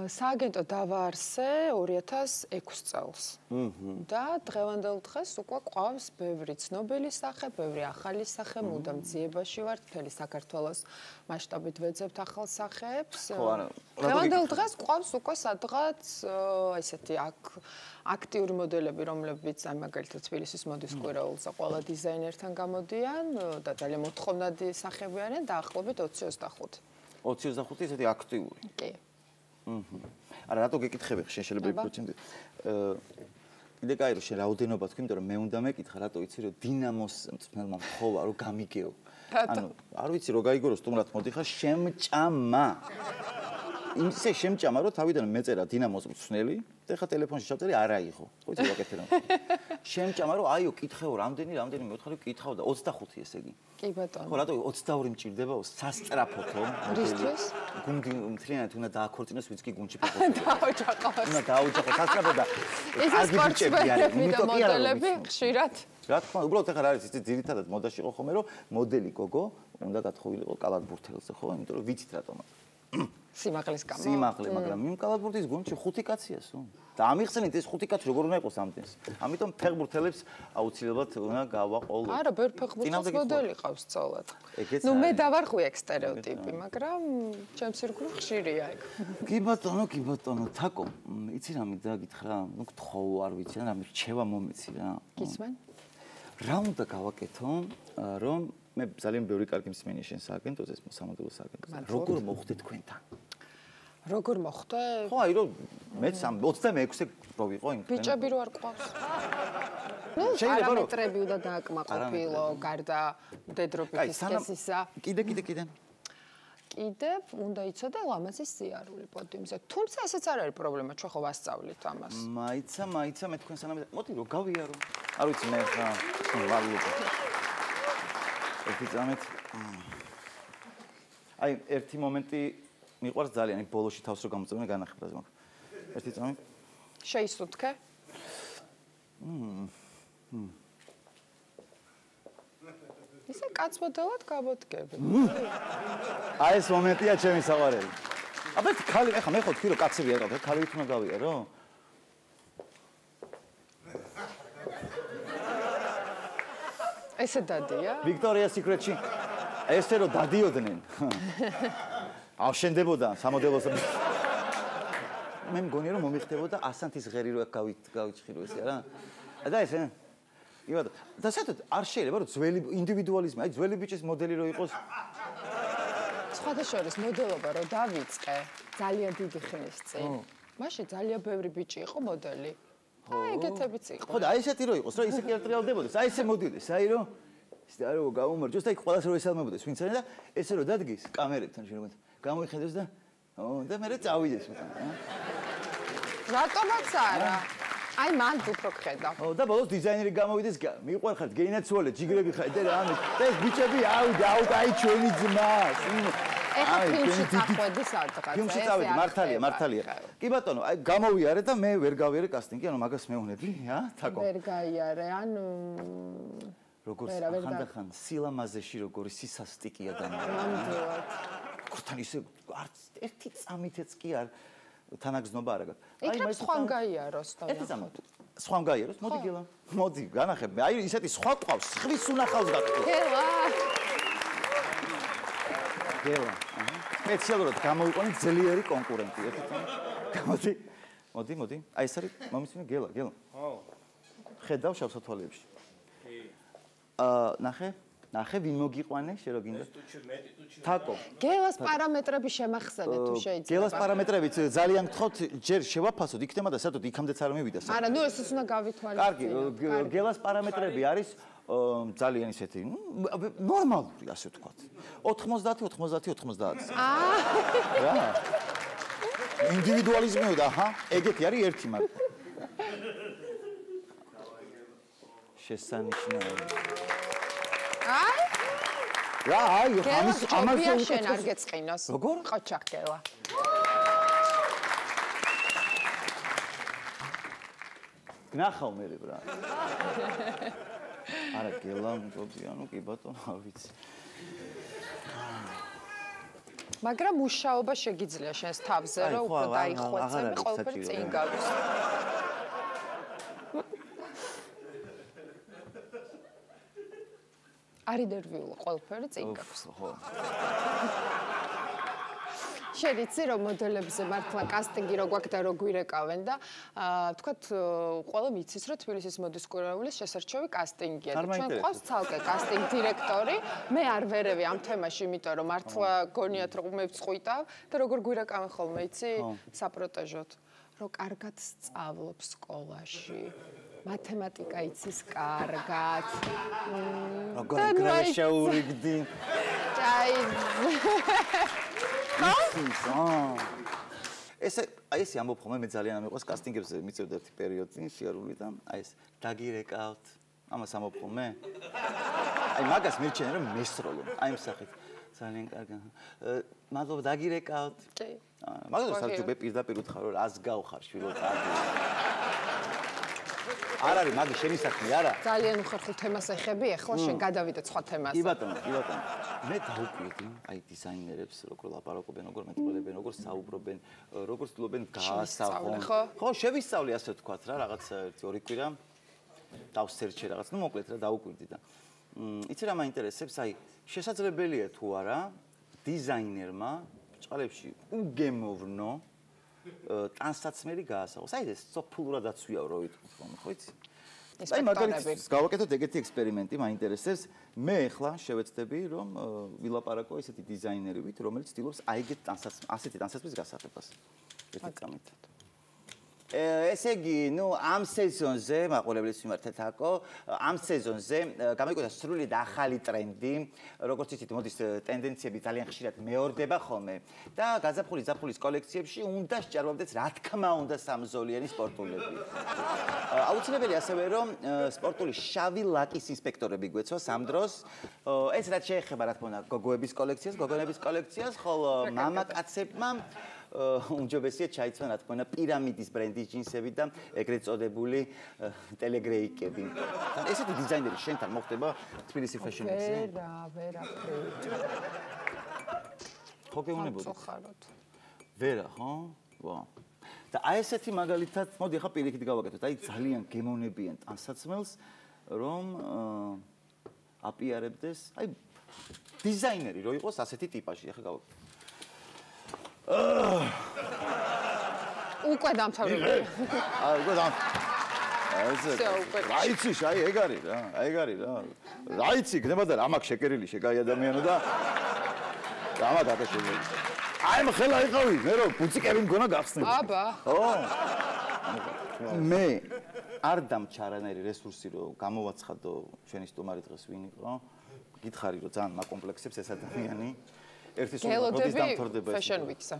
სააგენტო დავაარსე 2006 წელს. და დღევანდელ დღეს უკვე ყავს ბევრი ცნობილი სახე, ბევრი ახალი სახე, მუდამ ძიებაში ვართ, მთელი საქართველოს მასშტაბით ვეძებთ ახალ სახეებს. დღევანდელ დღეს ყავს უკვე სადღაც ესეთი აქტიური მოდელები, რომლებიც აი მაგალითად თბილისის მოდის კვირაულზე ყველა დიზაინერთან გამოდიან და ძალიან მოთხოვნადი სახები არიან დაახლოებით 20-25. 20-25 ესეთი აქტიური. კი. არა, რატო გეკითხები ხე შეიძლება პროცენტი? კიდე კაი რომ შენ რაოდენობა თქვი, იმიტომ რომ მე უნდა მეკითხა, რატო იცი რომ დინამოს მწვრთნელმა მხოლა რომ გამიგეო. ანუ არ ვიცი რო გაიგო რომ სტუმრად მოდიხარ შემჭამა. იმისე შემჭამა რომ თავიდან მეწერა დინამოს მწვრთნელი და ხა ტელეფონში ჩავწერე არა იყო. ხო იცი ვაკეთე რა. შემჭამა რომ აიო კითხეო რამდენი მეთხარი კითხავ და 25 ესე იგი. კი ბატონო. ხო რატო 22 მჭირდებაო სასტრაფოთო? რისთვის? გუნდი მთლიანად უნდა დააქორწინოს ვინც კი გუნდში ფეხბურთს. დაუჯაყოს. უნდა დაუჯაყოს სასტრაფო და კარგი ბიჭები არიან, იმიტომ კი არა მოდელები ხშირად. რა თქმა უნდა, უბრალოდ ახლა არის იცი ძირითადად მოდაში იყო ხოლმე რომ მოდელი გოგო უნდა გათხოვილიყო კალათბურთელზე ხო, იმიტომ რომ ვიცით რატომ. სიმაღლის გამო. სიმაღლე, მაგრამ იმ კალათბურთის გუნდში 5 კაცია სულ. და ამიხსენით ეს 5 კაცი როგორ უნდა იყოს ამდენს. ამიტომ ფეხბურთელებს აუცილებლად უნდა გავაყოლო. არა, ბევრ ფეხბურთელს მოდელი ყავს სწორად. ნუ მე დავარღვი ეგ სტერეოტიპი, მაგრამ ჩემს ირგვლივ ხშირია ეგ. კი ბატონო, თაკო, იცი რა მინდა გითხრა? ნუ გთხოვ, არ ვიცი, რა მირჩევა მომეცი რა. გისმენ? რა უნდა გავაკეთო, რომ მე ძალიან ბევრი კარგი მსმენია შენ სააგენტოზე, სამოდელო სააგენტოზე. როგორ მოხდე თქვენთან? როგორ მოხდე? ხო, აი რომ მე 26-ე რო ვიყო იმ თქვენ. ბიჭები რო არ ყავს. ნუ პარამეტრები უნდა დააკმაყოფილო, გარდა მდედრობის სქესისა. კიდე. კიდევ უნდა იცოდე ლამაზის სიარული პოდიუმზე. თუმცა ესეც არ არის პრობლემა, ჩვენ ხო ვასწავლით ამას. მაიცა მე თქვენ სანამ მოდი რომ გავიარო. არ ვიცი მე ხა ვალუპა. ეფიცამეთ. აი ერთი მომენტი მიყვარს ძალიან, აი ბოლოში თავს რო გამოწევნა განახებაზე მაგ. ერთი წამი. შეისუნთქე? ისე კაცმოდელად გამოდგები. აი ეს მომენტია ჩემი საყვარელი. აბა ხალი, ეხა მე ხო თქვი რომ კაცები არ ყავთ, ხალით უნდა გავიარო? ესე დადია? ვიქტორია სიკრეტში ესე რომ დადიოდნენ. ავშენდებოდა სამოდელოს. მე მგონია რომ მომიხდებოდა ასანთის ღერი რო გავიჭხირო ესე რა. და ესე იბადა და საერთოდ არ შეიძლება რომ ძველი ინდივიდუალიზმი, აი ძველი ბიჭის მოდელი რო იყოს. სხვადასხვა მოდელობა რო დავიწყე ძალიან დიდი ხნის წინ. მაშინ ძალიან ბევრი ბიჭი იყო მოდელი. აი ეგეთებიც იყო. ხო და აი ესეთი რო იყოს, რა ისე კი არ ტრიალდებოდეს, აი ესე მოდიოდეს, აი რომ ისე არ გაუმარჯოს და იქ ყველას რო ესალმებოდეს ვინც არის და ესე რო დადგეს კამერებთან შეგონთ. გამოიხედოს და და მე წავიდეს უკან. რატომაც არა? აი მან უფრო გხედავ. და ბოლოს დიზაინერი გამოვიდეს, მიყვარხართ გეინაცვალე, ჯიგრები ხარ და რა ამის. და ეს ბიჭები აი ჩვენი ძმას. ეხა ფილმში წახვედი სადღაც. ფილმში წავედი, მართალია. კი ბატონო, აი გამოვიარე და მე ვერ გავიარე კასტინგი, ანუ მაგას მეუნები, თაკო. ვერ გაიარე, ანუ როგორ ხანდახან სილამაზეში როგორი სისასტიკი ადამიანი. ნამდვილად. ხოთან ისე არც ერთი წამითაც კი არ თანაგზნობა არ აქვს. იქნებ სხვამ გაიაროს და ერთი წამით. სხვამ გაიაროს, მოდი გელა. მოდი, განახებ. აი ისეთი სხვა ყავს, ხვის უნახავს გაკეთე. გელა. სპეციალურად გამოვიყვანე ძლიერი კონკურენტი. ერთი წამით. მოდი. აი ეს არის მომისმინე გელა. ხო. ხედავ შავსათვალეებში. ნახე ვინ მოგიყვანე შე რო გინდა თაკო გელას პარამეტრები შემახსენე თუ შეიძლება გელას პარამეტრებიც ძალიან გთხოვთ ჯერ შევაფასოთ იქნება და საერთოდ იქამდეც არ მივიდა არა ნუ ესეც უნდა გავითვალისწინოთ კარგი გელას პარამეტრები არის ძალიან ისეთი ნორმალური ასე ვთქვათ 90 რა ინდივიდუალიზმია და ეგეთი არის ერთი მაგრამ შესანიშნავი. აი? რა, აი, ამაზე შენ არ გეწყინოს. როგორ? ყოჩახკელა. ნახავ მე რა. არა გელა მწობი, ანუ კი ბატონო, არ ვიცი. მაგრამ მუშაობა შეგიძლია შენს თავზე, რომ უკვე დაიხვეწები, ყველაფერი წინ გავის. არი ნერვიულა, ყველაფერი წინ გაქვს. ხო. შენ იცი რომ მოდელებზე მართლა კასტინგი რო გვაქვს და რო გვირეკავენ და თქვათ ყველა მიცის რომ თბილისის მოდის კვირაულის შესარჩევი კასტინგია და ჩვენ ყავს ცალკე კასტინგ დირექტორი მე არ ვერევი ამ თემაში იმიტომ რომ მართლა გონიათ რომ მე ვწყვიტავ და როგორ გვირეკავენ ხოლმე იცი საპროტეჟოდ რომ კარგად სწავლობს სკოლაში მათემატიკა იცის კარგად როგორ გრეშაურიგდი აი ესე ამბობ მე ძალიან ამიყვას კასტინგებზე მიწევდა ერთი პერიოდი სიარული და აი ეს დაგირეკავთ ამას ამბობ მე აი მაგას მირჩენ რომ მესროლო აი ამ სახით ძალიან კარგი მადლობა დაგირეკავთ კი მაგას საერთოდ პირდაპირ უთხარ რომ რას გავხარ შვილო კარგი არ არის მაგის შენი საქმე არა ძალიან უხერხულ თემას ეხები ახლა შენ გადავიდე სხვა თემაზე კი ბატონო მე დავუკვირდი აი დიზაინერებს როგორ ლაპარაკობენ როგორ მეტყველებენ როგორ საუბრობენ როგორ ცდილობენ გაასწავლონ ხო შევისწავლი ასე ვთქვათ რა რაღაც 1-2 კვირა დავსერჩე რაღაც ნუ მოკლედ რა დავუკვირდი და იცი რა მაინტერესებს აი შესაძლებელია თუ არა დიზაინერმა ჭყალებში უგემოვნო ტანსაცმელი გაასაღოს. აი ეს სოფლურადაც ვიაო რო ვიტყვი ხო იცი? აი მაგალითად გავაკეთოთ ეგეთი ექსპერიმენტი, მაინტერესებს. მე ახლა შევეცდები რომ ვილაპარაკო ესეთი დიზაინერივით, რომელიც ცდილობს აი ეგეთ ასეთი ტანსაცმლის გასაღებას. ერთი წამით. ესე იგი, ნუ ამ სეზონზე, მაყურებლის მიმართეთ აკო, ამ სეზონზე გამოიკვეთა სრულად ახალი ტრენდი, როგორც იცით, მოდის ტენდენციები ძალიან ხშირად მეორდება ხოლმე და გაზაფხულის კოლექციებში უნდა სჭარბობდეს, რა თქმა უნდა, სამზოლიანი სპორტულები. აუცილებელი ასევე რომ სპორტული შავი ლაკის ინსპექტორები გვეცვა სამ დროს. ეს რაც შეეხება, რა თქმა უნდა, გოგოების კოლექციას, გოგონების კოლექციას, ხოლო მამაკაცებმა უმჯობესია ჩაიცვან რა თქმა უნდა პირამიდის ბრენდის ჯინსები და ეგრეთ წოდებული ტელეგრეიკები. ესეთი დიზაინერი შენთან მოხდება თბილისი ფეშენ ვიკზე? ვერაფერი. ხო გეუბნებოდით? ვერა, ხო? ვა. და აი ესეთი მაგალითად, მოდი ახლა პირიქით გავაკეთოთ. აი ძალიან გემოვნებიან ტანსაცმელს, რომ აპიარებდეს, აი დიზაინერი რო იყოს ასეთი ტიპაჟი, ახლა გავაკეთოთ. უკვე დამთავრებული. უკვე რაიცი, აი ეგ არის რა, აი ეგ არის რა. რაიცი გნება და რა მაქვს შეკერილი შეგაი ადამიანო და რამა დაგეშენე. აი მხელა იყავი, მე რომ ბუციკები მგონა გახსნები. აბა. ხო. მე არ დამჩარანერი რესურსი რომ გამოვაცხადო შენი სტუმარი დღეს ვინ იყო? გითხარი რომ ძალიან მაკომპლექსებს ეს ადამიანი. ერთი სულ მოდის დამთავრდება ეს. Fashion Week-ზე.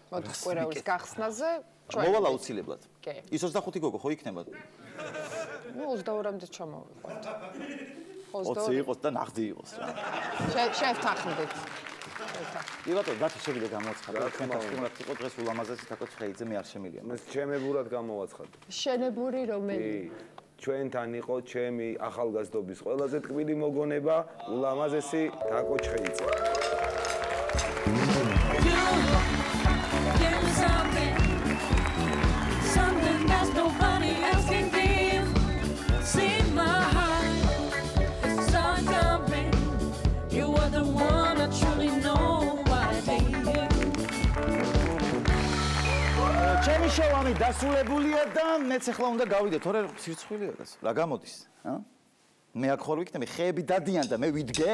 მოდის კვირაულის გახსნაზე ჩვენ მოვალ აუცილებლად. კი. ის 25 გოგო ხო იქნება? ნუ 22-მდე ჩამოვიყვანთ. 20 იყოს და ნახდი იყოს რა. შევთანხმდით. კი ბატონო, დათი შევიდე გამოაცხადე. თქვენთან სტუმრად იყო დღეს ულამაზესი თაკო ცხეიძე მე არ შემილია. მე ჩემებურად გამოაცხადე. შენებური რომელი? ჩვენთან იყო ჩემი ახალგაზრდობის ყველაზე ტკბილი მოგონება, ულამაზესი თაკო ცხეიძე. Something that nobody else can give. See my heart, it's so jumping. You are the one I truly know what I did. ჩემი შოვანი დასრულებულია და მეც ახლა უნდა გავიდე, თორე სირცხვილია გას. რა გამოდის? მე აქ ხარ ვიქნები, ხეები დადიან და მე ვიდგე?